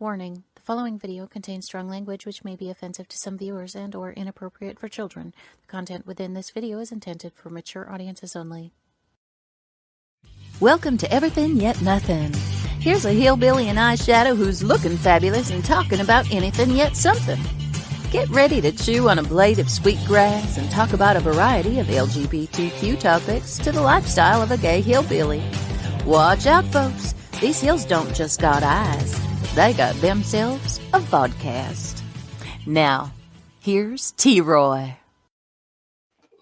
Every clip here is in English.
Warning, the following video contains strong language which may be offensive to some viewers and or inappropriate for children. The content within this video is intended for mature audiences only. Welcome to Everythin Yet Nothin. Here's a hillbilly in eyeshadow who's looking fabulous and talking about anything yet something. Get ready to chew on a blade of sweet grass and talk about a variety of LGBTQ topics to the lifestyle of a gay hillbilly. Watch out, folks. These hills don't just got eyes. They got themselves a vodcast. Now, here's T-Roy.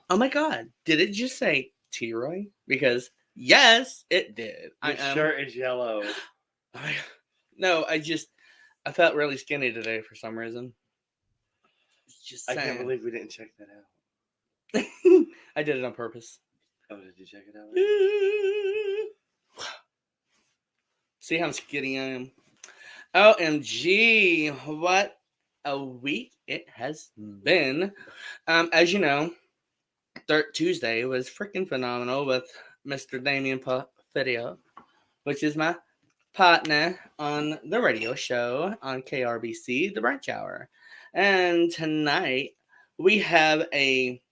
Oh my God, did it just say T-Roy? Because, yes, it did. Your shirt is yellow. No, I felt really skinny today for some reason. Just I saying. can't believe we didn't check that out. I did it on purpose. Oh, did you check it out? See how skinny I am? OMG, what a week it has been. As you know, Third Tuesday was freaking phenomenal with Mr. Damien Video, which is my partner on the radio show on KRBC, The Brunch Hour. And tonight we have a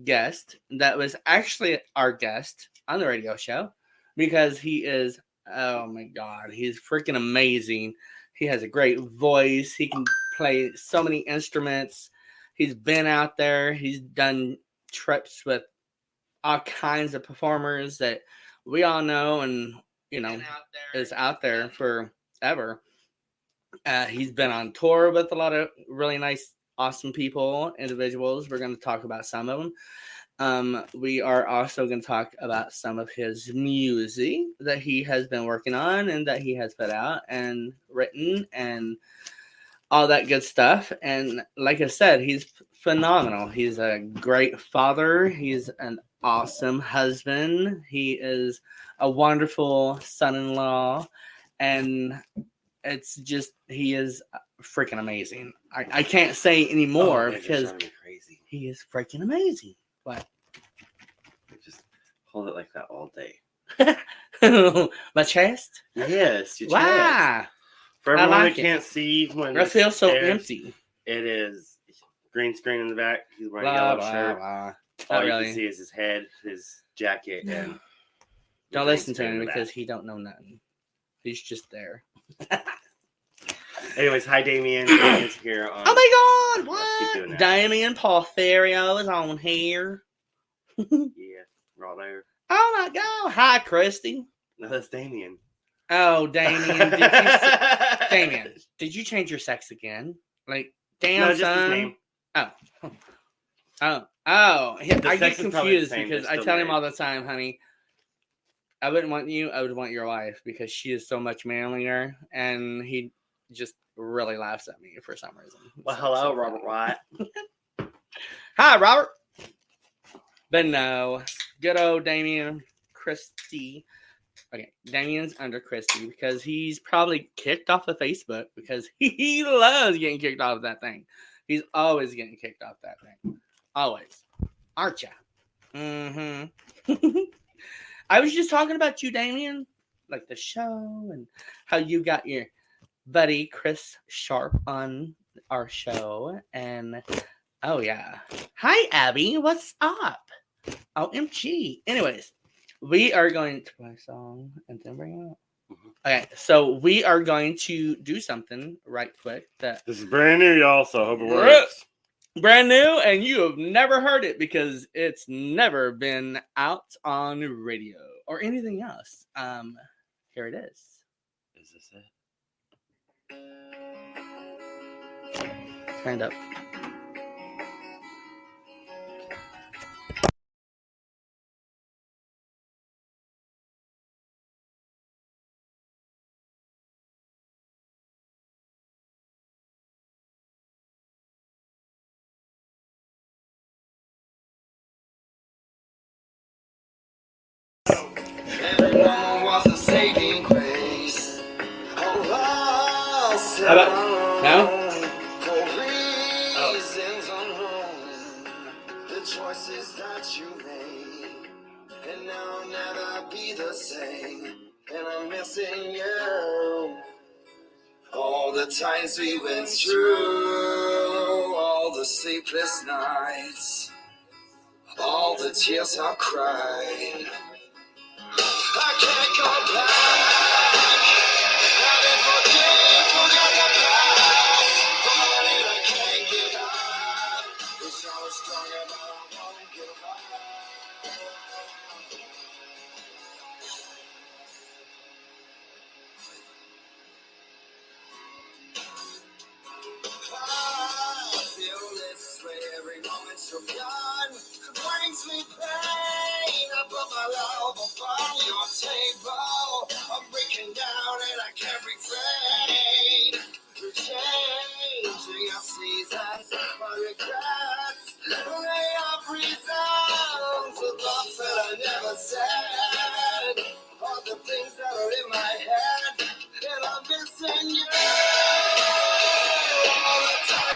guest that was actually our guest on the radio show because he is, oh my God, he's freaking amazing. He has a great voice. He can play so many instruments. He's been out there. He's done trips with all kinds of performers that we all know and, you know, is out there forever. He's been on tour with a lot of really nice, awesome people, individuals. We're going to talk about some of them. We are also going to talk about some of his music that he has been working on and that he has put out and written and all that good stuff. And like I said, he's phenomenal. He's a great father. He's an awesome husband. He is a wonderful son-in-law. And it's just, he is freaking amazing. I can't say anymore because crazy. He is freaking amazing. What? Just hold it like that all day. My chest? Yes, your chest. Wow. For everyone like that can't see, when I feel so airs, empty. It is green screen in the back. He's wearing a Blah, yellow blah, shirt. blah. All you really. can see is his head, his jacket, and Don't listen to him because he don't know nothing. He's just there. Anyways, hi Damien. Damien's here on. Oh my God! Keep doing What? that. Damien Porfirio is on here. Yeah, we're all there. Oh my God! Hi, Christy. No, that's Damien. Oh, Damien. Damien, did you change your sex again? Like, damn, No, just son. his name. Oh. I The get sex is probably the confused same, because just I still tell him married. all the time, honey, I wouldn't want you, I would want your wife because she is so much manlier, and he just really laughs at me for some reason. Well, hello, Robert White. Hi, Robert. But no, good old Damien Christie. Okay, Damien's under Christie because he's probably kicked off of Facebook because he loves getting kicked off of that thing. He's always getting kicked off that thing. Always. Aren't ya? Mm-hmm. I was just talking about you, Damien. Like the show and how you got your buddy Chris Sharpe on our show. And, oh yeah. Hi, Abby. What's up? OMG. Anyways, we are going to play a song and then bring it up. Okay, so we are going to do something right quick that This is brand new, y'all, so I hope it works. brand new, and you have never heard it because it's never been out on radio or anything else. Here it is. Is this it? Stand up. Everyone wants a saving grace. How about now? For reasons unknown, the choices that you made, and now I'll never be the same. And I'm missing you. All the times we went through, all the sleepless nights, all the tears I cried. I can't go back. Having forgot the past. Falling, I can't get out. Wish I was stronger, but I won't give up. I feel this way every moment you're gone. It brings me pain. I put my love upon your table. I'm breaking down and I can't refrain. You're changing your seasons, my regrets. Lay up reasons with thoughts that I never said. All the things that are in my head, and I'm missing you. All the time.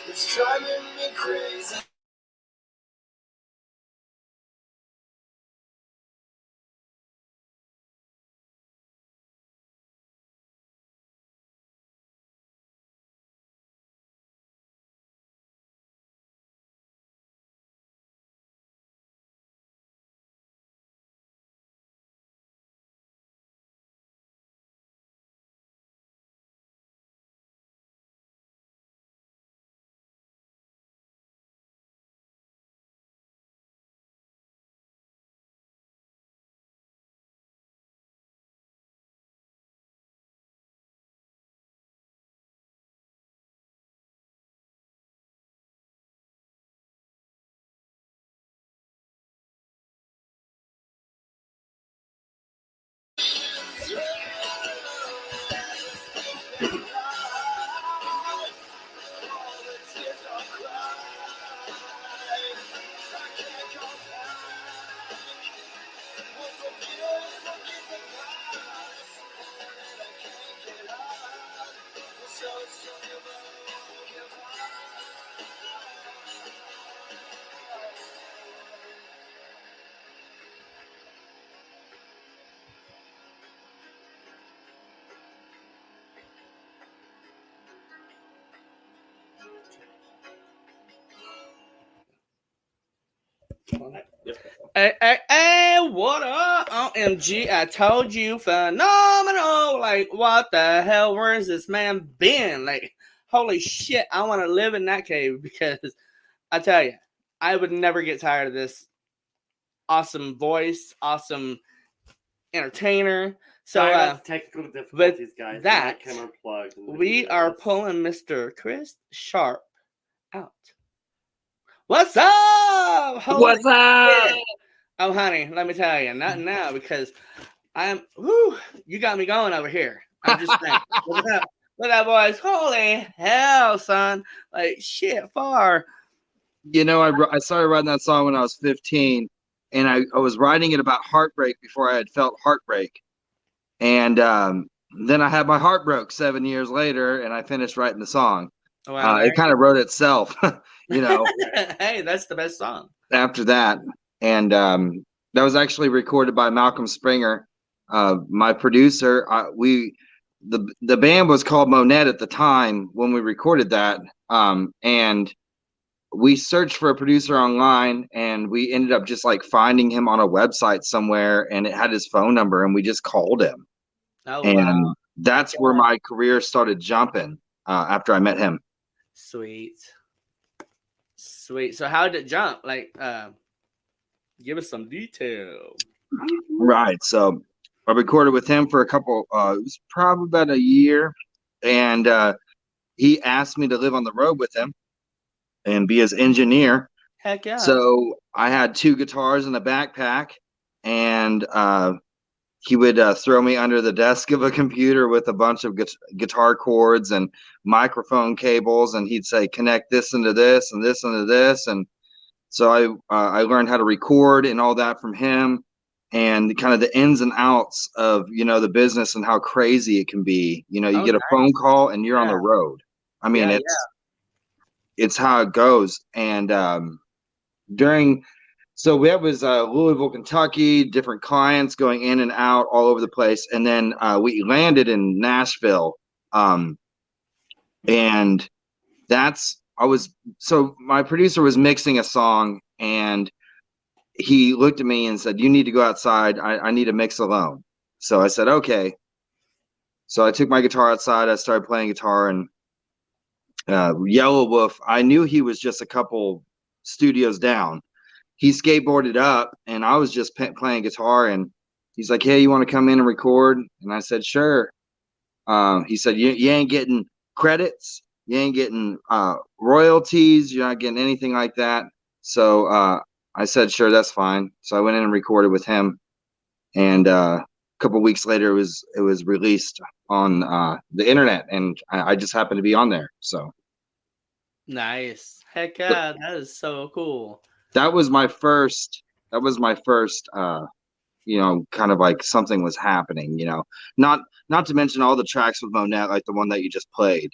It's driving me crazy. Hey, what up? OMG, I told you, phenomenal. Like, what the hell? Where's this man been? Like, holy shit, I want to live in that cave because I tell you, I would never get tired of this awesome voice, awesome entertainer. So, Sorry about the technical difficulties, guys. that, The mic came unplugged in the we video. are pulling Mr. Chris Sharpe out. What's up? Holy What's up? shit. Oh, honey, let me tell you, not now because you got me going over here. I'm just saying. Look at that voice. Holy hell, son. Like, shit, far. You know, I started writing that song when I was 15, and I was writing it about heartbreak before I had felt heartbreak. And then I had my heart broke 7 years later, and I finished writing the song. Wow, It kind of wrote itself, you know, hey, that's the best song. after that. And that was actually recorded by Malcolm Springer, my producer. The band was called Monette at the time when we recorded that, and we searched for a producer online, and we ended up just like finding him on a website somewhere, and it had his phone number, and we just called him. Oh, And wow. that's where my career started jumping after I met him. Sweet. So how did it jump? Like, give us some detail. Right. So I recorded with him for it was probably about a year. And he asked me to live on the road with him and be his engineer. Heck yeah. So I had 2 guitars in a backpack, and he would throw me under the desk of a computer with a bunch of guitar cords and microphone cables, and he'd say, connect this into this and this into this. And so I learned how to record and all that from him, and kind of the ins and outs of, the business and how crazy it can be. You get a phone call and you're on the road. I mean, it's how it goes. And so that was Louisville, Kentucky, different clients going in and out all over the place. And then we landed in Nashville. And so my producer was mixing a song, and he looked at me and said, you need to go outside. I need to mix alone. So I said, okay. So I took my guitar outside. I started playing guitar, and Yellawolf, I knew he was just a couple studios down. He skateboarded up, and I was just playing guitar, and he's like, hey, you want to come in and record? And I said, sure. He said, you ain't getting credits. You ain't getting royalties. You're not getting anything like that. So I said, sure, that's fine. So I went in and recorded with him. And a couple of weeks later, it was released on the internet, and I just happened to be on there. So nice. Heck yeah, that is so cool. That was my first, kind of like something was happening, not to mention all the tracks with Monette, like the one that you just played.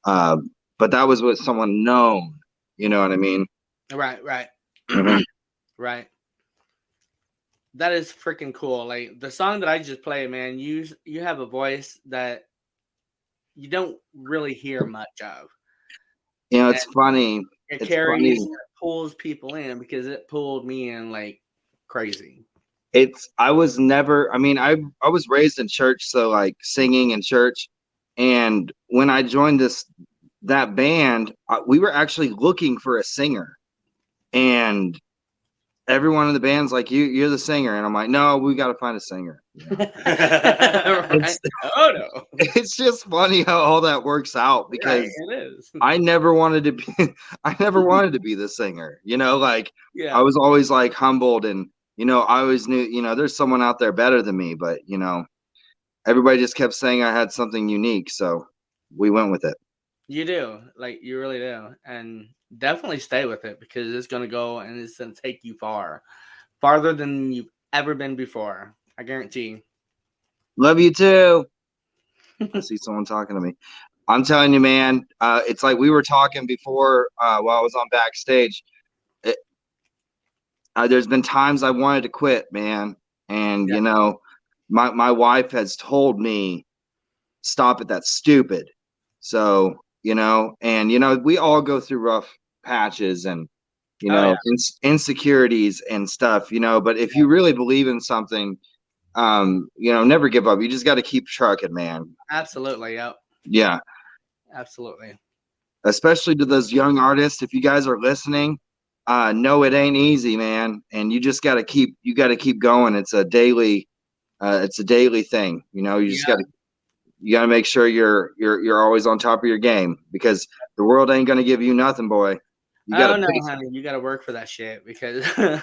But that was with someone known, you know what I mean? Right. Right. That is freaking cool. Like the song that I just played, man, you have a voice that you don't really hear much of. It's funny. It carries, it pulls people in, because it pulled me in like crazy. I was raised in church, so like singing in church. And when I joined that band, we were actually looking for a singer, and everyone in the band's like, you're the singer. And I'm like, no, we got to find a singer. Right? No. It's just funny how all that works out, because it is. I never wanted to be the singer, I was always like humbled, and, I always knew, there's someone out there better than me, but, everybody just kept saying I had something unique. So we went with it. You do. Like, you really do. And definitely stay with it, because it's going to go and it's going to take you farther than you've ever been before. I guarantee. Love you too. I see someone talking to me. I'm telling you, man, it's like we were talking before while I was on backstage. There's been times I wanted to quit, man. And, my wife has told me, stop it, that's stupid. So, and, we all go through rough patches and, insecurities and stuff, but if you really believe in something, never give up. You just got to keep trucking, man. Absolutely. Yep. Yeah. Absolutely. Especially to those young artists. If you guys are listening, no, it ain't easy, man. And you just got to keep going. It's a daily thing. You just you got to make sure you're always on top of your game, because the world ain't going to give you nothing, boy. You got to honey. You got to work for that shit, because, but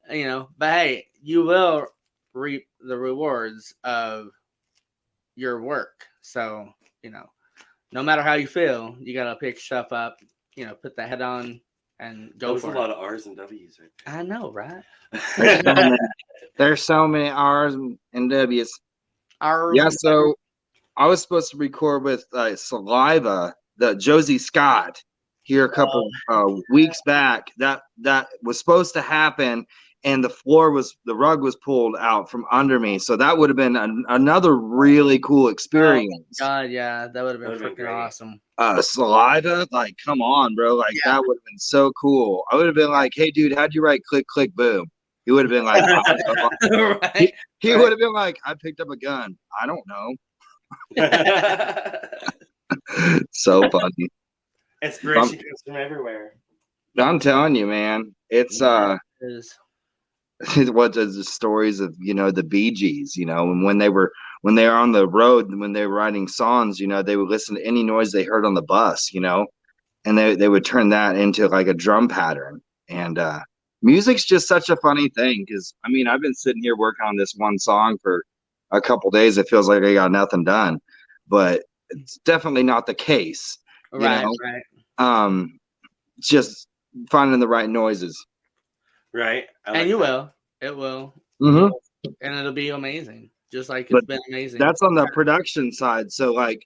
hey, you will reap the rewards of your work. So, no matter how you feel, you got to pick stuff up, put the head on and go for it. There's a lot of R's and W's right there. I know, right? There's so many R's and W's. So I was supposed to record with Saliva, the Josie Scott, here a couple weeks back. That was supposed to happen, and the rug was pulled out from under me. So that would have been another really cool experience. Oh, God, yeah, that would have been freaking awesome. Saliva, like, come on, bro. Like, that would have been so cool. I would have been like, hey, dude, how'd you write click, click, boom? He would have been like, right. He would have been like, I picked up a gun. I don't know. So funny. Inspiration comes from everywhere. I'm telling you, man. It's what the stories of the Bee Gees, and when they're on the road, when they were writing songs, they would listen to any noise they heard on the bus, and they would turn that into like a drum pattern. And music's just such a funny thing, because I've been sitting here working on this one song for a couple days, it feels like I got nothing done, but it's definitely not the case. Right, know? right. Just finding the right noises. Right. And you will. It will. Mm-hmm. And it'll be amazing. Just like But it's been amazing. That's on the production side. So like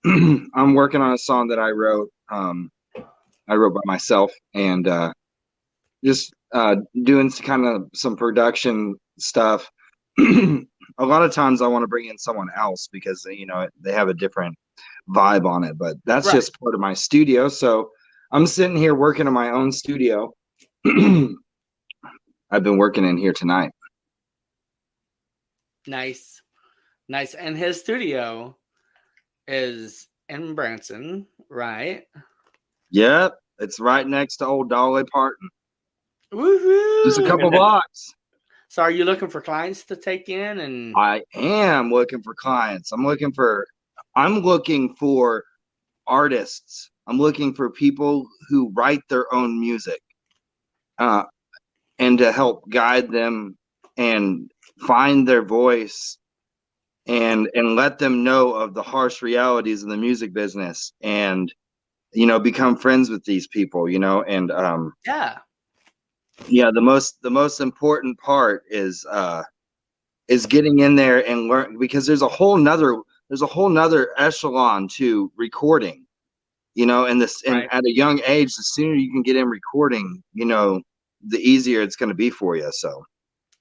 I'm working on a song that I wrote by myself, and just doing some production stuff. A lot of times I want to bring in someone else because they have a different vibe on it, but that's Right. just part of my studio. So I'm sitting here working in my own studio. I've been working in here tonight. Nice. And his studio is in Branson, right? Yep, it's right next to old Dolly Parton. Woohoo! Just a couple blocks. So are you looking for clients to take in? And I am looking for clients. I'm looking for artists. I'm looking for people who write their own music, and to help guide them and find their voice, and let them know of the harsh realities of the music business, and become friends with these people, and the most important part is getting in there and learn, because there's a whole nother echelon to recording, and at a young age, the sooner you can get in recording, the easier it's going to be for you. So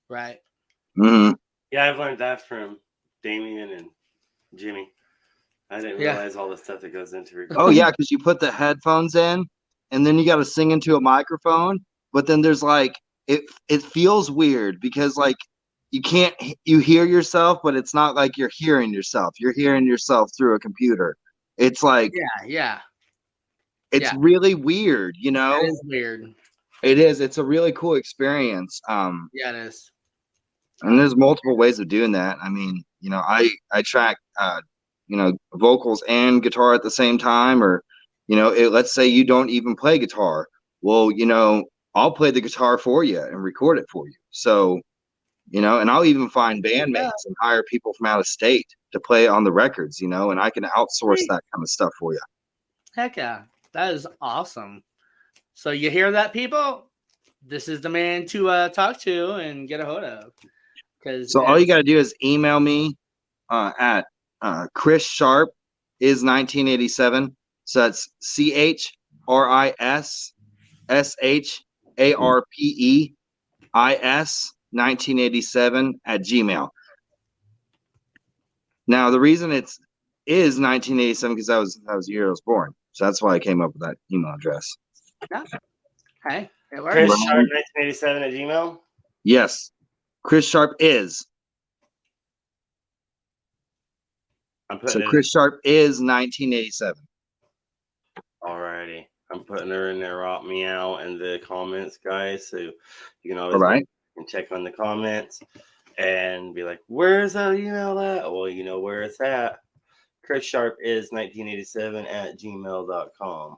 right. Mm-hmm. Yeah, I've learned that from Damien and Jimmy. I didn't realize all the stuff that goes into recording. Oh yeah, because you put the headphones in, and then you got to sing into a microphone. But then there's like it feels weird because like you hear yourself, but it's not like you're hearing yourself. You're hearing yourself through a computer. It's like it's really weird, It is weird. It is. It's a really cool experience. Yeah, it is. And there's multiple ways of doing that. I mean, I track vocals and guitar at the same time, or let's say you don't even play guitar. Well, I'll play the guitar for you and record it for you. So, and I'll even find bandmates and hire people from out of state to play on the records, and I can outsource that kind of stuff for you. Heck yeah. That is awesome. So you hear that, people? This is the man to talk to and get a hold of. So all you got to do is email me at Chris Sharpe is 1987. So that's CHRISSHARPEIS 1987 at Gmail. Now the reason it is 1987 because that was the year I was born. So that's why I came up with that email address. Yeah. Hey, it works. Chris Sharpe 1987 at Gmail? Yes. Chris Sharpe is. Chris Sharpe is 1987. Alrighty. I'm putting her in there, meow in the comments, guys. So you can always and check on the comments and be like, where's that email at? Well, you know where it's at. Chris Sharpe is 1987 at gmail.com.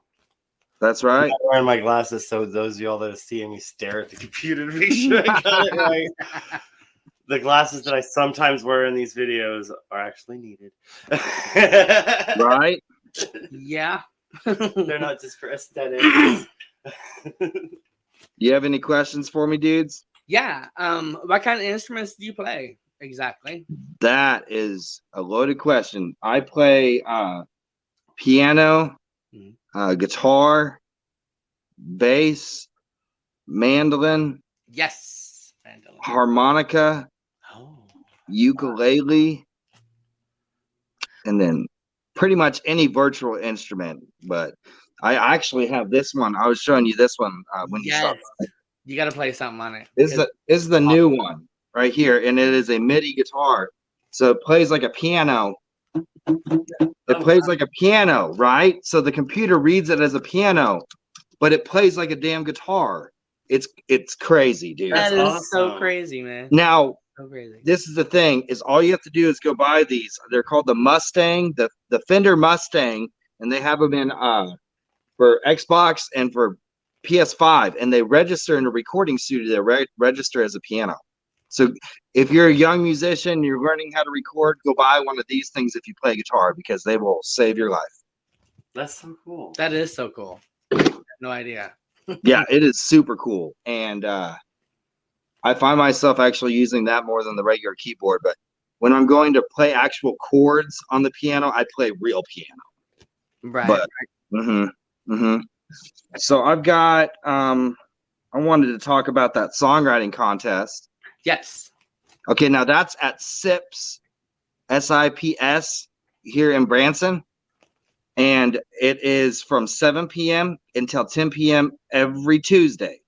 That's right. I'm wearing my glasses, so those of y'all that are seeing me stare at the computer to make sure I got it right. The glasses that I sometimes wear in these videos are actually needed. Right? Yeah. They're not just for aesthetics. You have any questions for me, dudes? Yeah. What kind of instruments do you play exactly? That is a loaded question. I play piano, guitar, bass, mandolin, harmonica, ukulele, and then pretty much any virtual instrument. But I actually have this one. I was showing you this one when you stopped by. You got to play something on it. This is the new one right here, and it is a MIDI guitar. So it plays like a piano. It plays like a piano, right? So the computer reads it as a piano, but it plays like a damn guitar. It's crazy, dude. That is so crazy, man. Now, so crazy. This is the thing: is all you have to do is go buy these. They're called the Mustang, the Fender Mustang, and they have them in for Xbox and for PS5, and they register in a recording studio. They register as a piano. So if you're a young musician, you're learning how to record, go buy one of these things if you play guitar, because they will save your life. That's so cool. That is so cool. I have no idea. Yeah, it is super cool. And I find myself actually using that more than the regular keyboard. But when I'm going to play actual chords on the piano, I play real piano. Right. But, So I've got, I wanted to talk about that songwriting contest. Yes. Okay, now that's at SIPS, SIPS here in Branson. And it is from 7 p.m. until 10 p.m. every Tuesday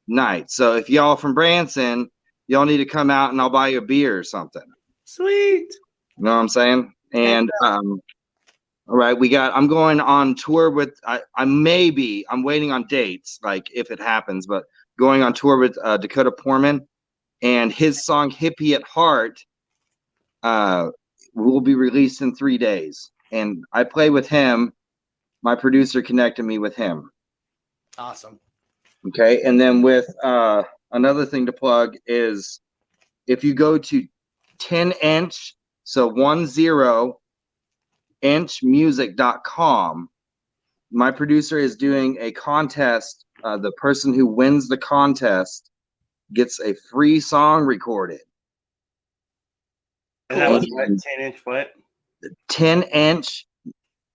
night. So if y'all from Branson, y'all need to come out and I'll buy you a beer or something. Sweet. You know what I'm saying? And all right, I'm going on tour with I'm waiting on dates, like if it happens, but going on tour with Dakota Poorman, and his song Hippie at Heart will be released in 3 days. And I play with him. My producer connected me with him. Awesome. Okay. And then with another thing to plug is if you go to 10inch, so 10inchmusic.com, my producer is doing a contest. The person who wins the contest gets a free song recorded. And that was what, 10-inch what? 10inch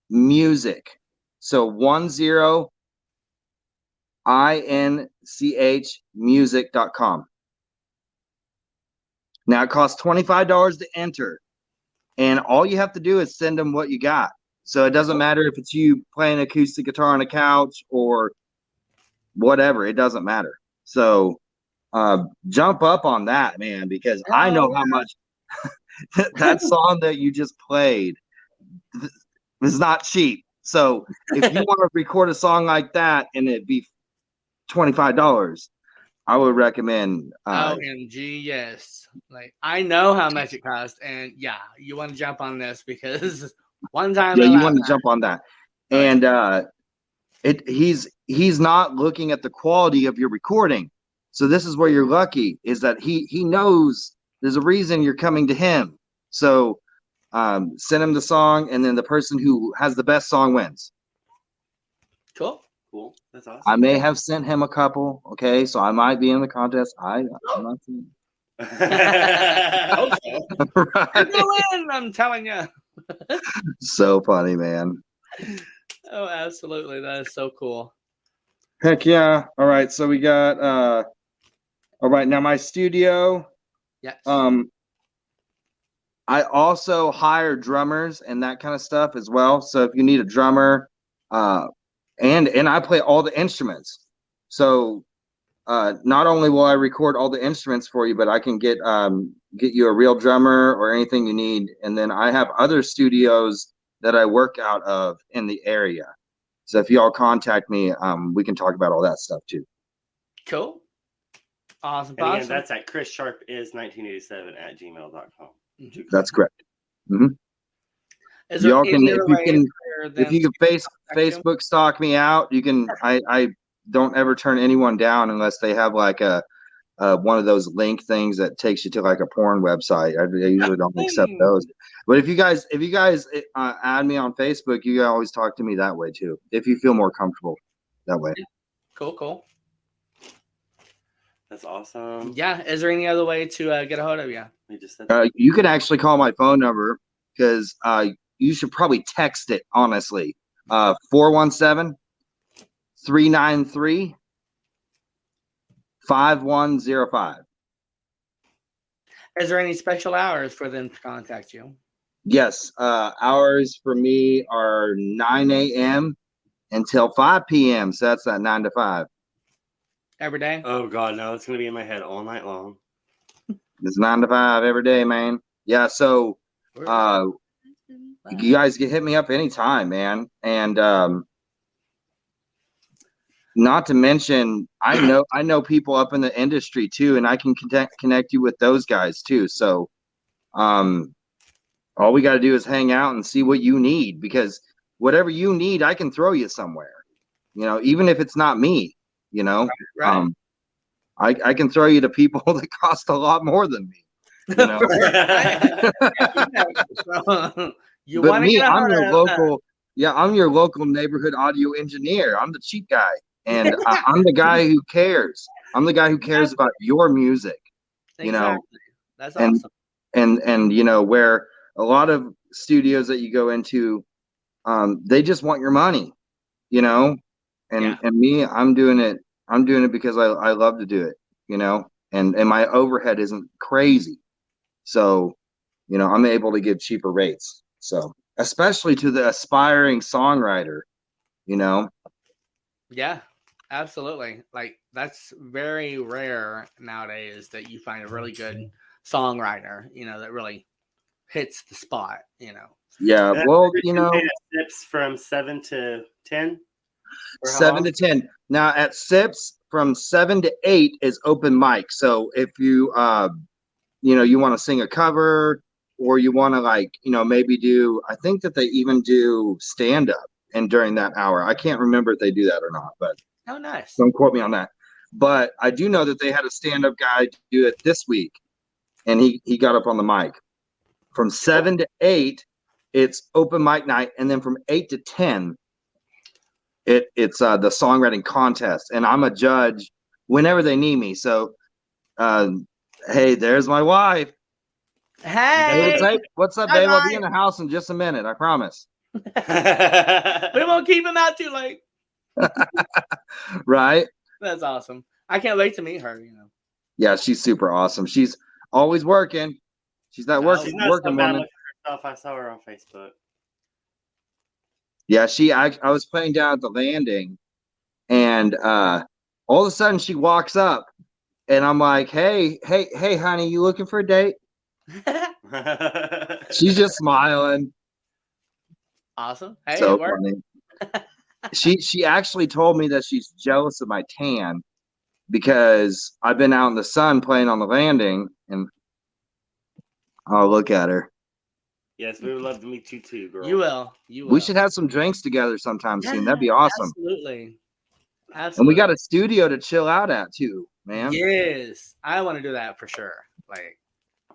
music. So 10inchmusic.com. Now it costs $25 to enter, and all you have to do is send them what you got. So it doesn't matter if it's you playing acoustic guitar on a couch or whatever, it doesn't matter. So jump up on that, man, because I know how much that song that you just played is not cheap. So if you want to record a song like that and it'd be $25, I would recommend OMG, yes. Like, I know how much it costs, and yeah, you want to jump on this because one time you want to jump on that. And he's not looking at the quality of your recording. So this is where you're lucky, is that he knows there's a reason you're coming to him. So send him the song, and then the person who has the best song wins. Cool. That's awesome. I may have sent him a couple. Okay, so I might be in the contest. I'm not saying. I hope so. Right. You'll win, I'm telling you. So funny, man. Oh, absolutely. That is so cool. Heck yeah. All right, so we got all right, now my studio. Yes. I also hire drummers and that kind of stuff as well. So if you need a drummer, and I play all the instruments. So not only will I record all the instruments for you, but I can get you a real drummer or anything you need. And then I have other studios that I work out of in the area. So if y'all contact me, we can talk about all that stuff too. Cool. Awesome. And again, that's at chrissharpeis1987@gmail.com. That's correct. Mm-hmm. Y'all can, if you can Facebook stalk me out, you can. I don't ever turn anyone down unless they have like a one of those link things that takes you to like a porn website. I usually don't accept those. But if you guys add me on Facebook, you can always talk to me that way too, if you feel more comfortable that way. Cool. That's awesome. Yeah. Is there any other way to get a hold of you? You could actually call my phone number, because you should probably text it, honestly. 417-393-5105. Is there any special hours for them to contact you? Yes. Hours for me are 9 a.m. until 5 p.m. So that's that 9 to 5. Every day? Oh, God, no. It's going to be in my head all night long. It's 9 to 5 every day, man. Yeah, so you guys can hit me up anytime, man. And not to mention, I know people up in the industry too, and I can connect you with those guys too. So all we got to do is hang out and see what you need, because whatever you need, I can throw you somewhere, even if it's not me, Right. I can throw you to people that cost a lot more than me. You know, You but want to me, get a I'm hold your of local. Yeah, I'm your local neighborhood audio engineer. I'm the cheap guy, and I'm the guy who cares. I'm the guy who cares about your music. You know, exactly. That's and awesome. and you know, where a lot of studios that you go into, they just want your money. You know, Yeah. and me, I'm doing it because I love to do it. You know, and my overhead isn't crazy, so you know, I'm able to give cheaper rates. So especially to the aspiring songwriter, you know. Yeah, absolutely. Like that's very rare nowadays that you find a really good songwriter, you know, that really hits the spot, you know. Yeah, That's well, good you to know, pay at Sips from 7 to 10. For how 7 long? to 10. Now at SIPs from 7 to 8 is open mic. So if you you know, you want to sing a cover or you want to like, you know, maybe do, I think that they even do stand up and during that hour. I can't remember if they do that or not, but Oh, nice. don't quote me on that. But I do know that they had a stand up guy do it this week and he got up on the mic. From 7 to 8, it's open mic night, and then from 8 to 10, it's the songwriting contest, and I'm a judge whenever they need me. So, hey, there's my wife. Hey, What's up, hi, babe? I'll be in Mike. the house in just a minute. I promise. We won't keep him out too late. Right? That's awesome. I can't wait to meet her, you know. Yeah, she's super awesome. She's always working. She's that Oh, She's not working so bad woman. looking herself. I saw her on Facebook. Yeah, I was playing down at the landing, and all of a sudden she walks up, and I'm like, hey, honey, you looking for a date? She's just smiling. awesome. Hey, So it worked. funny. She actually told me that she's jealous of my tan because I've been out in the sun playing on the landing, and oh, look at her. Yes, we would love to meet you too, girl. You will. You will. We should have some drinks together sometime soon. That'd be Yeah, awesome. Absolutely. And we got a studio to chill out at too, man. Yes, I want to do that for sure. Like,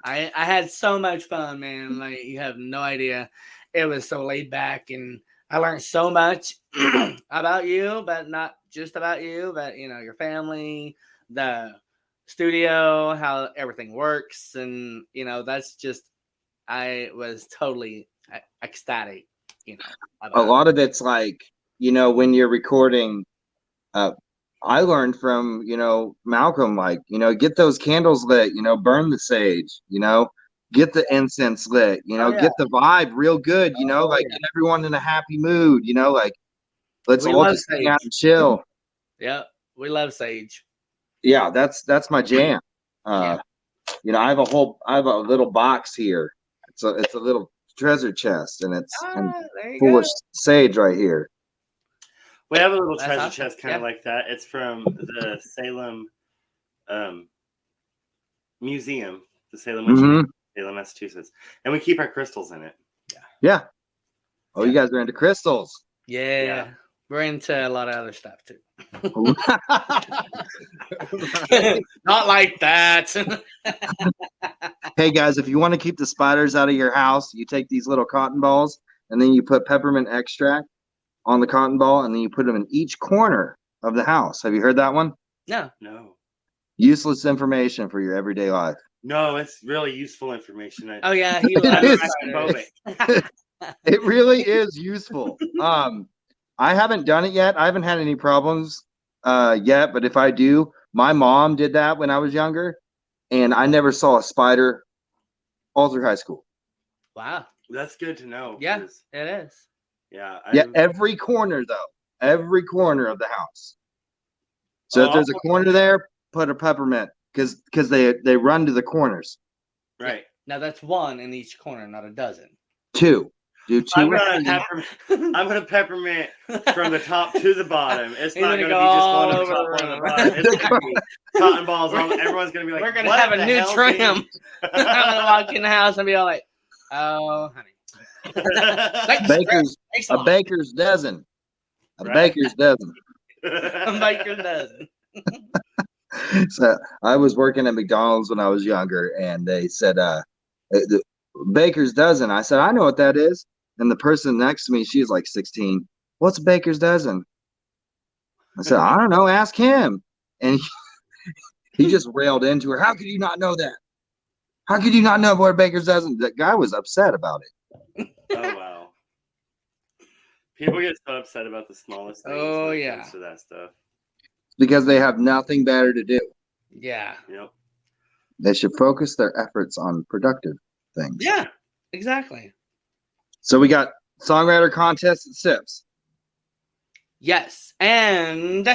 I had so much fun, man. Like, you have no idea. It was so laid back, and I learned so much about you, but not just about you, but you know, your family, the studio, how everything works, and you know, that's just. I was totally ecstatic. You know, A lot of it's like, you know, when you're recording. I learned from, you know, Malcolm, like, you know, get those candles lit, you know, burn the sage, you know, get the incense lit, you know, get the vibe real good, you know, like get everyone in a happy mood, you know, like let's all just hang out and chill. Yeah, we love sage. Yeah, that's my jam. You know, I have a little box here. It's a little treasure chest, and it's full of sage right here. We have a little treasure chest kind of like that. It's from the Salem Museum, the Salem Witch Museum, Salem, Massachusetts. And we keep our crystals in it. Yeah. Oh, you guys are into crystals. Yeah. We're into a lot of other stuff too. Not like that. Hey guys, if you want to keep the spiders out of your house, you take these little cotton balls and then you put peppermint extract on the cotton ball, and then you put them in each corner of the house. Have you heard that one? No. Useless information for your everyday life. No, it's really useful information. Oh yeah, he loves it really is useful. I haven't done it yet. I haven't had any problems yet, but if I do, my mom did that when I was younger, and I never saw a spider all through high school. Wow, that's good to know. Yeah, it is. Yeah. Every corner though, every corner of the house. So if there's a corner there, put a peppermint because they run to the corners. Right. Now that's one in each corner, not a dozen. Two. Do two. I'm gonna peppermint from the top to the bottom. It's not gonna be just one on the top, one on the bottom. It's gonna be cotton balls on. Everyone's gonna be like, we're gonna have a new trim. I'm gonna walk in the house and be all like, "Oh, honey." A baker's dozen. A baker's dozen. A baker's dozen. So I was working at McDonald's when I was younger, and they said, the baker's dozen. I said, I know what that is. And the person next to me, she's like 16. What's a baker's dozen? I said, I don't know. Ask him. And he just railed into her. How could you not know that? How could you not know what a baker's dozen? That guy was upset about it. Oh, wow. People get so upset about the smallest things. Oh, when it yeah. comes to that stuff. Because they have nothing better to do. Yeah. Yep. They should focus their efforts on productive things. Yeah, exactly. So we got songwriter contest at SIPS. Yes. And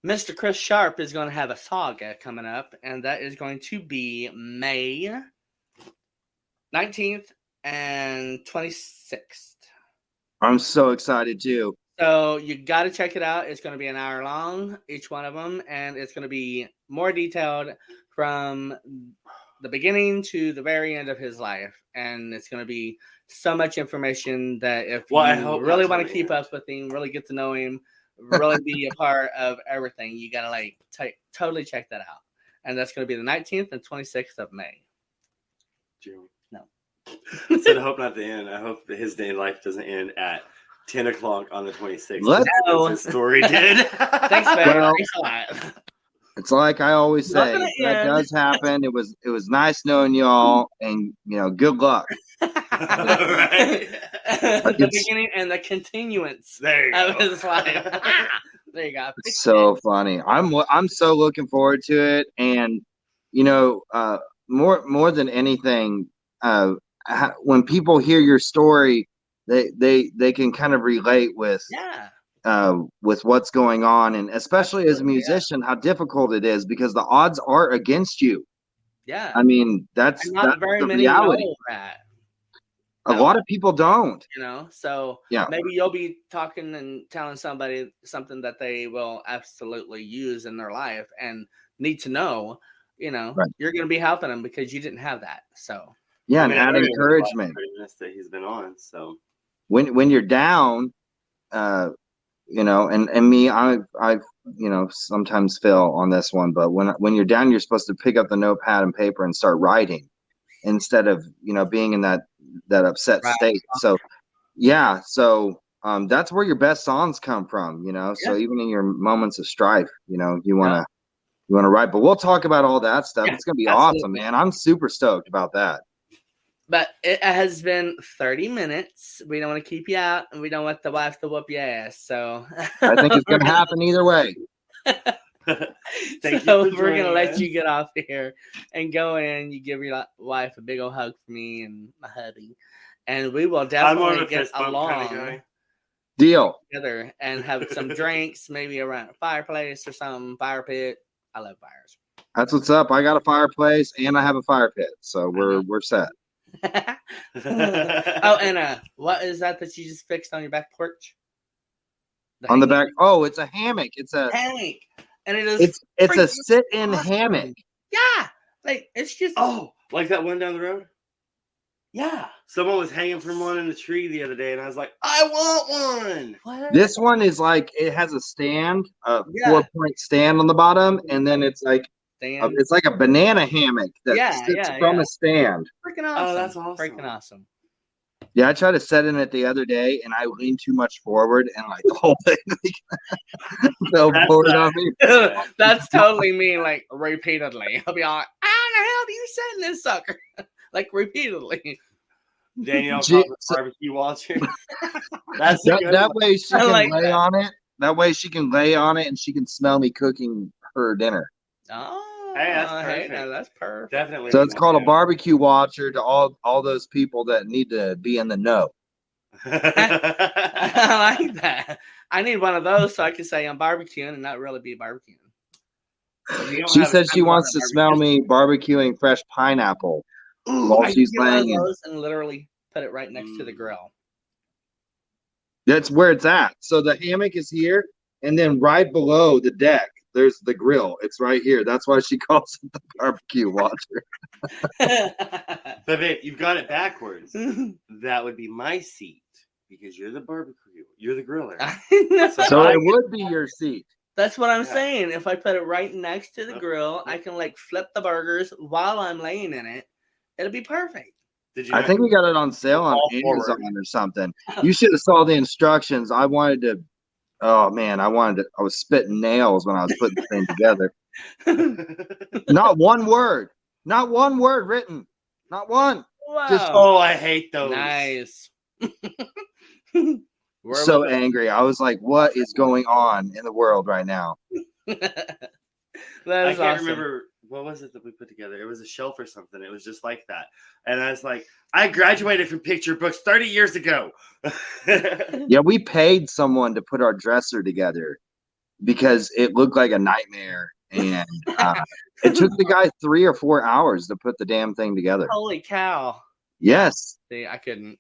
Mr. Chris Sharpe is going to have a saga coming up, and that is going to be May 19th and 26th. I'm so excited too. So you got to check it out. It's going to be an hour long, each one of them, and it's going to be more detailed from the beginning to the very end of his life. And it's going to be so much information that if you really want to keep up with him, really get to know him, really be a part of everything, you got to totally check that out. And that's going to be the 19th and 26th of May. June. No. I said, I hope not the end. I hope that his day in life doesn't end at 10 o'clock on the 26th. No. His story did. Thanks, man. Well, Thanks a lot. It's like I always say, that does happen. It was nice knowing y'all, and good luck. Right. The beginning and the continuance of his life. There you go. It's so funny. I'm so looking forward to it, and more than anything, when people hear your story, they can kind of relate with what's going on, and especially as a musician, how difficult it is because the odds are against you. Yeah, I mean that's very the many reality. know that. A lot of people don't. So maybe you'll be talking and telling somebody something that they will absolutely use in their life and need to know. Right. You're going to be helping them because you didn't have that. So and add encouragement that he's been on. So when you're down, and me, I've sometimes fail on this one, but when you're down, you're supposed to pick up the notepad and paper and start writing instead of being in that upset state. So that's where your best songs come from. So even in your moments of strife, you want to write. But we'll talk about all that stuff. It's gonna be awesome, man. I'm super stoked about that. But it has been 30 minutes. We don't want to keep you out, and we don't want the wife to whoop your ass. So I think it's going to happen either way. So we're going to let you get off here and go in. You give your wife a big old hug for me and my hubby. And we will definitely get along deal together and have some drinks, maybe around a fireplace or something, fire pit. I love fires. That's what's up. I got a fireplace and I have a fire pit. So we're set. And what is that you just fixed on your back porch? On the back? Oh, it's a hammock. It's a hammock, and it is. It's a sit-in hammock. Yeah, like it's just like that one down the road. Yeah, someone was hanging from one in the tree the other day, and I was like, I want one. What? This one is like it has a stand, a 4-point stand on the bottom, and then it's like. It's like a banana hammock that sits from a stand. Freaking awesome. Oh, that's awesome. Freaking awesome. Yeah, I tried to set in it the other day, and I leaned too much forward, and like the whole thing fell forward on me. That's totally me, like repeatedly. I'll be like, how the hell do you set in this sucker? Like repeatedly. Danielle, barbecue watcher. That way she can lay on it. That way she can lay on it, and she can smell me cooking her dinner. Oh, hey, that's perfect. No, that's perfect. Definitely. So it's called a barbecue watcher to all those people that need to be in the know. I like that. I need one of those so I can say I'm barbecuing and not really be barbecuing. She said she wants to smell me barbecuing fresh pineapple while she's laying those and literally put it right next to the grill. That's where it's at. So the hammock is here, and then right below the deck, there's the grill. It's right here. That's why she calls it the barbecue watcher. But babe, you've got it backwards. That would be my seat because you're the barbecue. You're the griller. So it would be your seat. That's what I'm saying. If I put it right next to the grill, I can like flip the burgers while I'm laying in it. It'll be perfect. I think we got it on sale on Amazon or something. You should have saw the instructions. I wanted to. Oh man, I was spitting nails when I was putting the thing together. Not one word written. Not one. Wow. Just I hate those. Nice. So angry. I was like, what is going on in the world right now? I can't remember what was it that we put together. It was a shelf or something. It was just like that. And I was like, I graduated from picture books 30 years ago. Yeah, we paid someone to put our dresser together because it looked like a nightmare. And it took the guy 3 or 4 hours to put the damn thing together. Holy cow. Yes. See, I couldn't.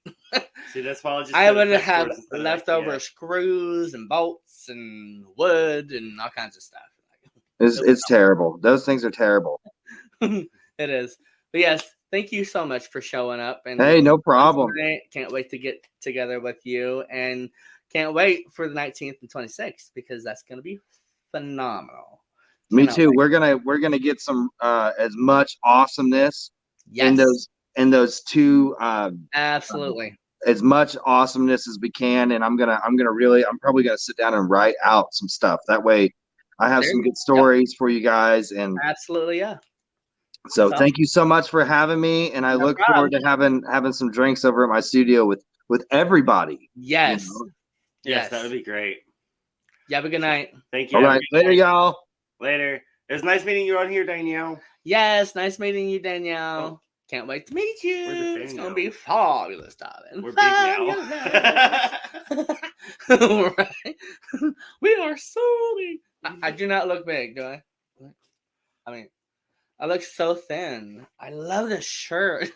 See, that's why I would have leftover screws and bolts and wood and all kinds of stuff. It's terrible. Those things are terrible. It is. But yes, thank you so much for showing up. And hey, no problem. Can't wait to get together with you, and can't wait for the 19th and 26th because that's going to be phenomenal. Me too. We're gonna get some as much awesomeness in those two. Absolutely. As much awesomeness as we can, and I'm probably gonna sit down and write out some stuff. That way, I have some good stories for you guys. And absolutely, yeah. So thank you so much for having me, and I look forward to having some drinks over at my studio with everybody. Yes. You know? Yes, that would be great. You have a good night. Thank you. All right, later, y'all. Later. It was nice meeting you on here, Danielle. Yes, nice meeting you, Danielle. Oh. Can't wait to meet you. It's going to be fabulous, darling. We're big now. Right? We are so big. I do not look big, do I? I mean, I look so thin. I love this shirt.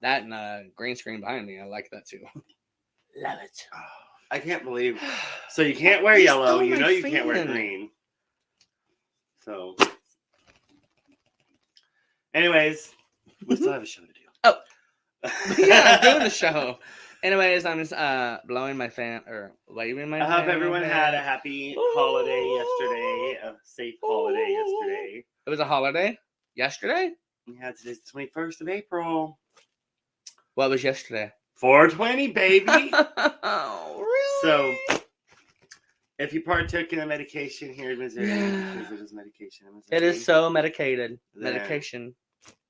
That and green screen behind me. I like that too. Love it. I can't believe. So you can't wear yellow. You know you can't wear green. So, anyways, we still have a show to do. Oh, yeah, I'm doing the show. Anyways, I'm just blowing my fan or waving my. I hope everyone had a happy holiday yesterday. A safe holiday yesterday. It was a holiday yesterday. Yeah, today's the 21st of April. What was yesterday? 420, baby. Oh, really? So, if you partook in a medication here in Missouri, because it is medication in Missouri. It is so medicated. Medication.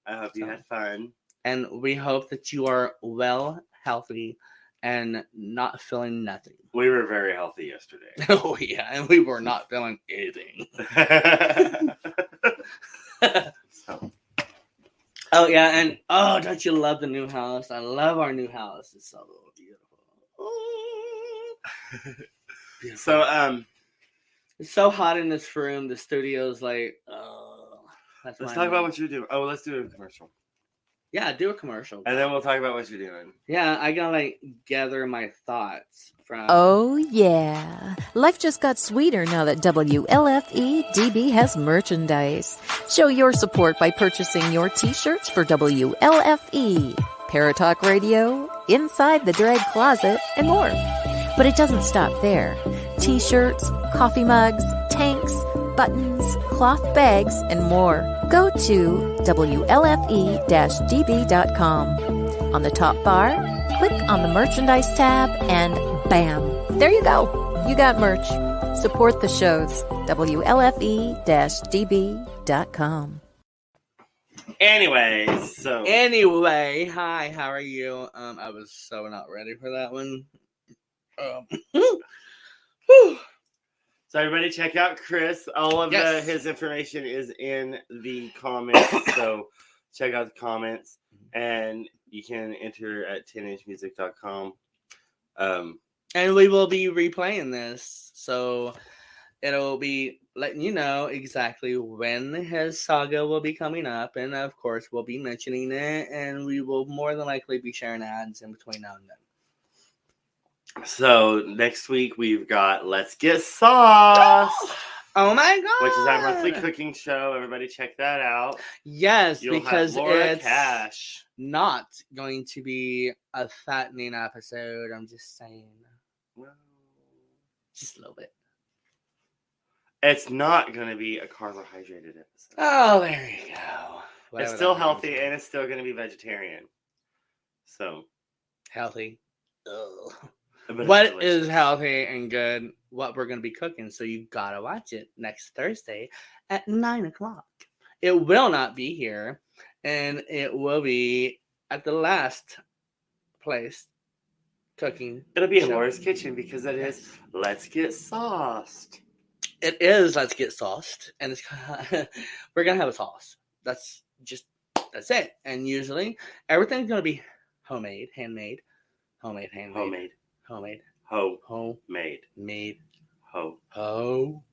I hope you had fun. And we hope that you are well, healthy, and not feeling nothing. We were very healthy yesterday. Oh, yeah. And we were not feeling anything. So. Oh, yeah. And, oh, don't you love the new house? I love our new house. It's so beautiful. Beautiful. So, it's so hot in this room. The studio's like, oh. Let's talk about what you're doing. Oh, let's do a commercial. Yeah, do a commercial. And then we'll talk about what you're doing. Yeah, I gotta like gather my thoughts from. Oh, yeah. Life just got sweeter now that WLFE-DB has merchandise. Show your support by purchasing your t-shirts for WLFE, Paratalk Radio, Inside the Drag Closet, and more. But it doesn't stop there. T-shirts, coffee mugs, tanks, buttons, cloth bags, and more. Go to wlfe-db.com. On the top bar, click on the merchandise tab, and bam, there you go. You got merch. Support the shows. wlfe-db.com. Anyway, hi, how are you? I was so not ready for that one. So everybody check out Chris. All of his information is in the comments. So check out the comments. And you can enter at 10inchmusic.com. And we will be replaying this. So it'll be letting you know exactly when his saga will be coming up. And of course, we'll be mentioning it. And we will more than likely be sharing ads in between now and then. So next week we've got Let's Get Sauce. Oh my god! Which is our monthly cooking show. Everybody check that out. Yes, You'll because have Laura it's Cash. Not going to be a fattening episode. I'm just saying. Well, just a little bit. It's not going to be a carbohydrated episode. Oh, there you go. It's still healthy and it's still going to be vegetarian. So healthy. Ugh. But What is healthy and good? What we're going to be cooking. So you got to watch it next Thursday at 9:00. It will not be here. And it will be at the last place cooking. It'll be in Laura's kitchen because it is Let's Get Sauced. It is Let's Get Sauced. And it's we're going to have a sauce. That's it. And usually everything's going to be homemade, handmade. Homemade, handmade. Homemade. Homemade. Made. Made.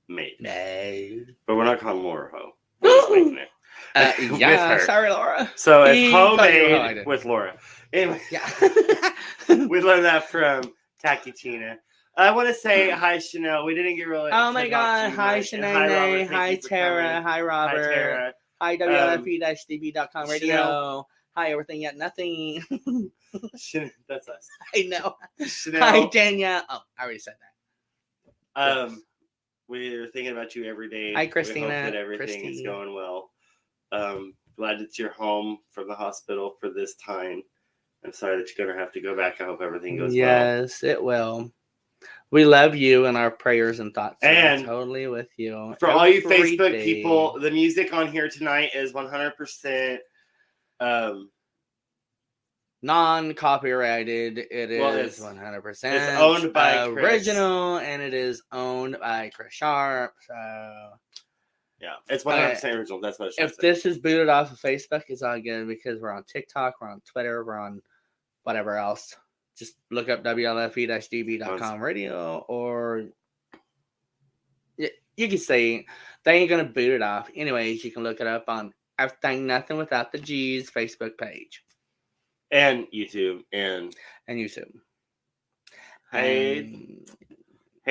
Made. Made. But we're not calling Laura Ho. We're just making it. Yeah, with her. sorry, Laura. So it's homemade with Laura. Anyway, Yeah. we learned that from Tacky Tina. I want to say hi, Chanel. We didn't get really. Oh my God! Hi, Shanae. Hi, Tara. Hi, Robert. Hi, Tara. Hi, wlfe-dbradio.com radio. Chanel. Hi, everything yet nothing. That's us. I know. Chanel. Hi, Danielle. Oh, I already said that. We're thinking about you every day. Hi, Christina. We hope that everything is going well. Glad that you're home from the hospital for this time. I'm sorry that you're going to have to go back. I hope everything goes well. Yes, it will. We love you and our prayers and thoughts and are totally with you. For all you Facebook people, the music on here tonight is 100% non-copyrighted. It is 100%. It's owned by original, and it is owned by Chris Sharpe. So yeah, it's 100% original. That's what. If this is booted off of Facebook, it's all good because we're on TikTok, we're on Twitter, we're on whatever else. Just look up wlfe-dbradio.com radio, or you can say they ain't gonna boot it off. Anyways, you can look it up on Everything Nothing Without the G's Facebook page. And YouTube. And YouTube. Hey,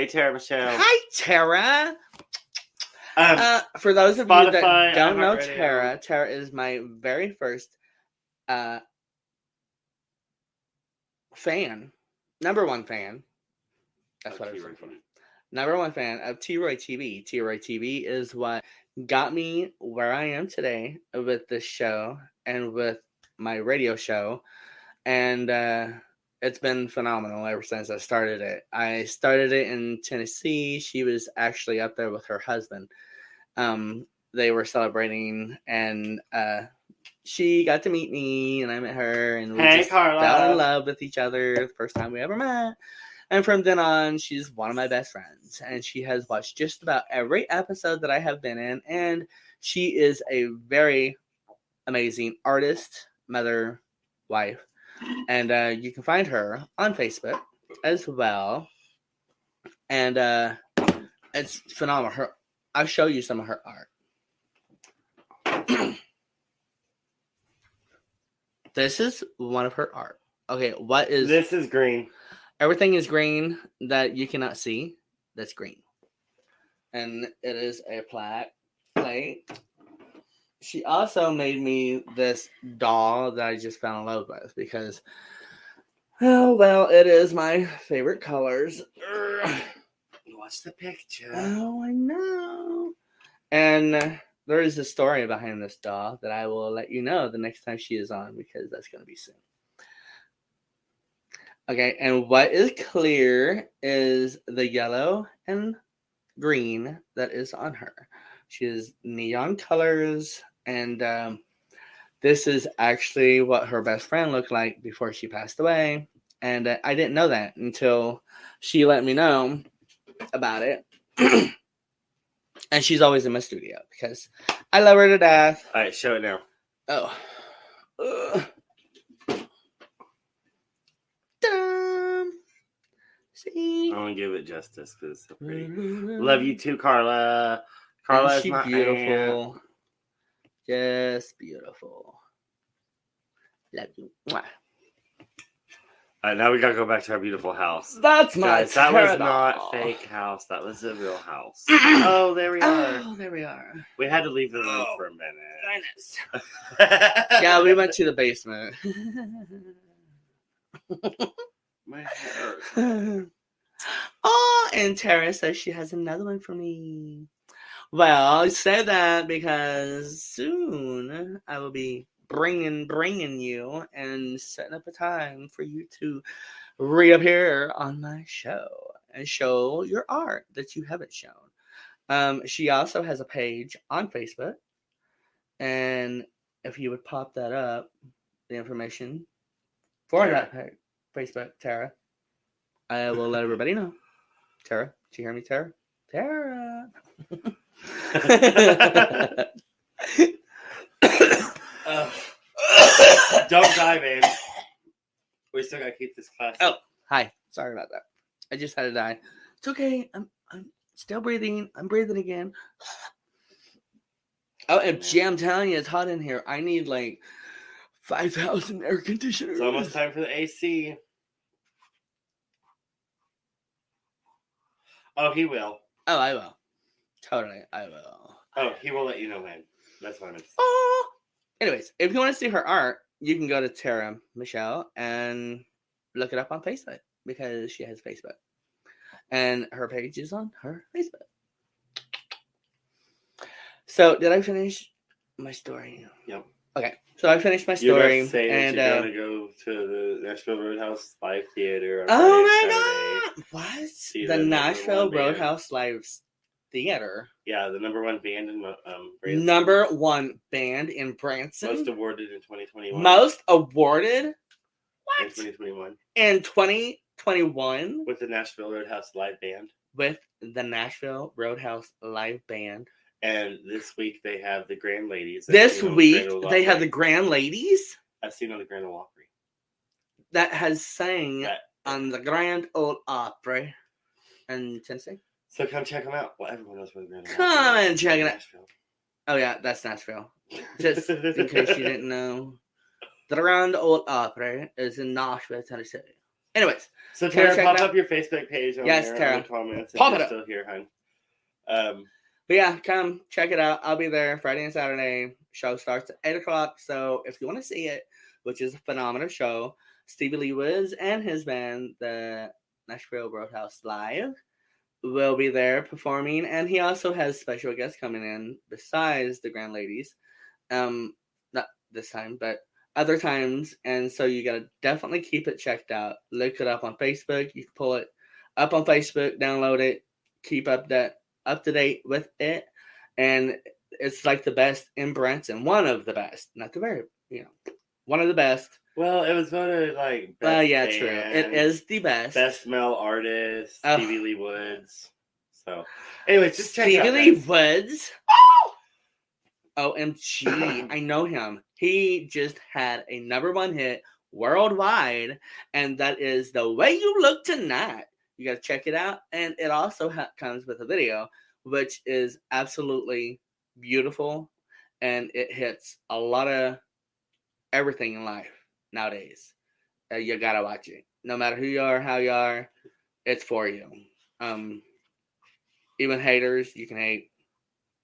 Tara Michelle. Hi, Tara. For those of you that don't know Tara, Tara is my very first fan. Number one fan. That's what I was saying. Number one fan of T-Roy TV. T-Roy TV is what got me where I am today with this show and with my radio show, and it's been phenomenal ever since I started it. I started it in Tennessee. She was actually up there with her husband. They were celebrating, and she got to meet me, and I met her, and we just fell in love with each other the first time we ever met. And from then on, she's one of my best friends, and she has watched just about every episode that I have been in, and she is a very amazing artist, mother, wife, and you can find her on Facebook as well, and it's phenomenal. I'll show you some of her art. This is one of her art. Okay, what is this? Is green. Everything is green that you cannot see. That's green, and it is a plate. She also made me this doll that I just fell in love with because, oh, well, it is my favorite colors. Watch the picture. Oh, I know. And there is a story behind this doll that I will let you know the next time she is on because that's going to be soon. Okay, and what is clear is the yellow and green that is on her. She has neon colors, and this is actually what her best friend looked like before she passed away. And I didn't know that until she let me know about it. And she's always in my studio because I love her to death. All right, show it now. Oh. See? I want to give it justice because it's so pretty. Love you too, Carla. Carla is my beautiful. aunt. Just beautiful. Love you. Mwah. All right, now we got to go back to our beautiful house. That's my Guys, that was not fake house. That was a real house. Oh, there we are. Oh, there we are. We had to leave the room for a minute. Yeah, we went to the basement. My hair. Oh, and Tara says she has another one for me. Well, I said that because soon I will be bringing you and setting up a time for you to reappear on my show and show your art that you haven't shown. She also has a page on Facebook, and if you would pop that up, the information for that Facebook, Tara, I will let everybody know. Tara, did you hear me, Tara? Tara. Don't die, babe. We still gotta keep this class. Oh, hi. Sorry about that. I just had to die. It's okay. I'm still breathing. I'm breathing again. Oh, and gee, I'm telling you, it's hot in here. I need like 5,000 air conditioners. It's almost time for the AC. Oh, he will. Oh, I will. Totally, I will. Oh, he will let you know when. That's what I meant to say. Oh. Anyways, if you want to see her art, you can go to Tara Michelle and look it up on Facebook because she has Facebook. And her page is on her Facebook. So, did I finish my story? Yep. Okay, so I finished my story. You're say and you're going to go to the Nashville Roadhouse Live Theater on oh Friday, my Saturday. God! What? See The Nashville #1 Roadhouse Live Theater. Yeah, the #1 band in Branson. #1 band in Branson. Most awarded in 2021. Most awarded? What? In 2021. In 2021? With the Nashville Roadhouse Live Band. With the Nashville Roadhouse Live Band. And this week they have the Grand Ladies. This week they have the Grand Ladies? I've seen on the Grand Ole Opry. That has sang on the Grand Ole Opry in Tennessee. So come check them out. Well, everyone knows where the Grand Ole Come Opry and check it out. Nashville. Oh, yeah, that's Nashville. Just in case you didn't know. The Grand Ole Opry is in Nashville, Tennessee. Anyways. So, Tara, pop up your Facebook page on yes, there Tara. in the comments. Pop it up. Still here, hon. But yeah, come check it out. I'll be there Friday and Saturday. Show starts at 8 o'clock. So if you want to see it, which is a phenomenal show, Stevie Lee Woods and his band, the Nashville Roadhouse Live, will be there performing. And he also has special guests coming in besides the Grand Ladies. Not this time, but other times. And so you got to definitely keep it checked out. Look it up on Facebook. You can pull it up on Facebook, download it, keep up to date with it, and it's like the best in Branson. One of the best, not the very, one of the best. Well, it was voted like best yeah, band, true. It is the best male artist, Stevie Lee Woods. So, anyways, just check Stevie it out. Lee Woods. OMG, I know him. He just had a #1 hit worldwide, and that is The Way You Look Tonight. You got to check it out. And it also comes with a video, which is absolutely beautiful. And it hits a lot of everything in life nowadays. You got to watch it. No matter who you are, how you are, it's for you. Even haters, you can hate.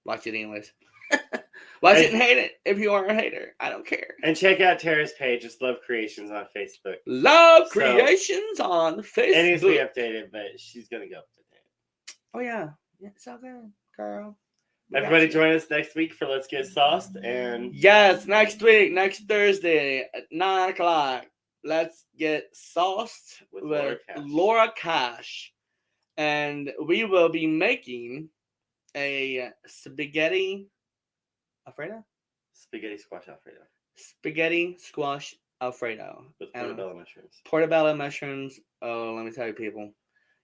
Watch it anyways. Watch it and hate it if you are a hater. I don't care. And check out Tara's page. It's Love Creations on Facebook. Love Creations on Facebook. It needs to be updated, but she's going to go up to date. Oh, yeah. It's all good, girl. Everybody join us next week for Let's Get Sauced. And yes, next week, next Thursday at 9 o'clock. Let's get sauced with Laura Cash. And we will be making a spaghetti Alfredo? Spaghetti squash Alfredo. Spaghetti squash Alfredo. With portobello mushrooms. Portobello mushrooms. Oh, let me tell you, people.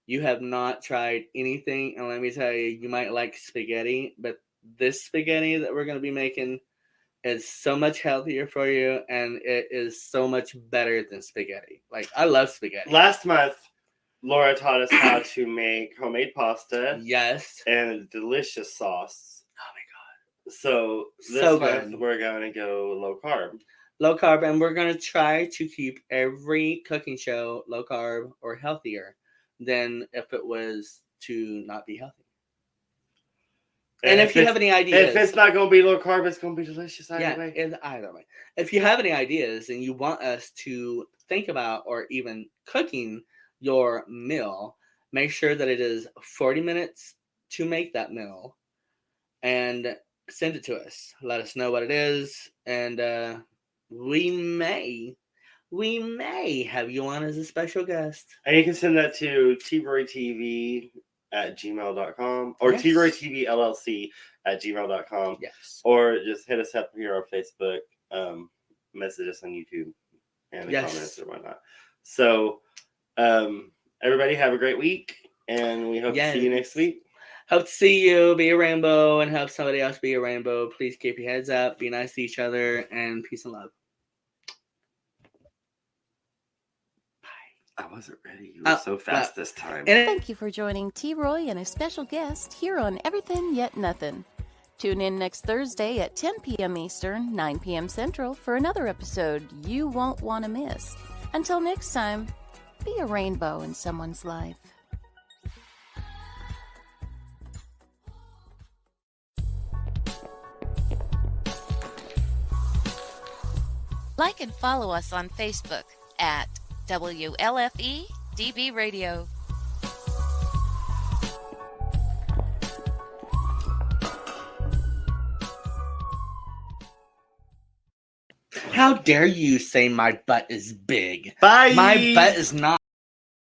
You have not tried anything, and let me tell you, you might like spaghetti, but this spaghetti that we're going to be making is so much healthier for you, and it is so much better than spaghetti. Like, I love spaghetti. Last month, Laura taught us how to make homemade pasta. Yes. And a delicious sauce. Oh, my God. So this month, we're going to go low carb. Low carb, and we're going to try to keep every cooking show low carb or healthier than if it was to not be healthy. And if you have any ideas. If it's not going to be low carb, it's going to be delicious either way. Either way. If you have any ideas and you want us to think about or even cooking your meal, make sure that it is 40 minutes to make that meal. and send it to us. Let us know what it is, and we may have you on as a special guest. And you can send that to tbroytv@gmail.com or Yes. tbroytvllc@gmail.com. Yes. Or just hit us up here on Facebook, message us on YouTube and the Yes. comments or whatnot. So, everybody have a great week, and we hope to see you next week. Hope to see you, be a rainbow, and help somebody else be a rainbow. Please keep your heads up, be nice to each other, and peace and love. I wasn't ready. You were so fast this time. Thank you for joining T-Roy and a special guest here on Everythin Yet Nothin. Tune in next Thursday at 10 p.m. Eastern, 9 p.m. Central for another episode you won't want to miss. Until next time, be a rainbow in someone's life. Like and follow us on Facebook at wlfe-dbradio. How dare you say my butt is big? Bye. My butt is not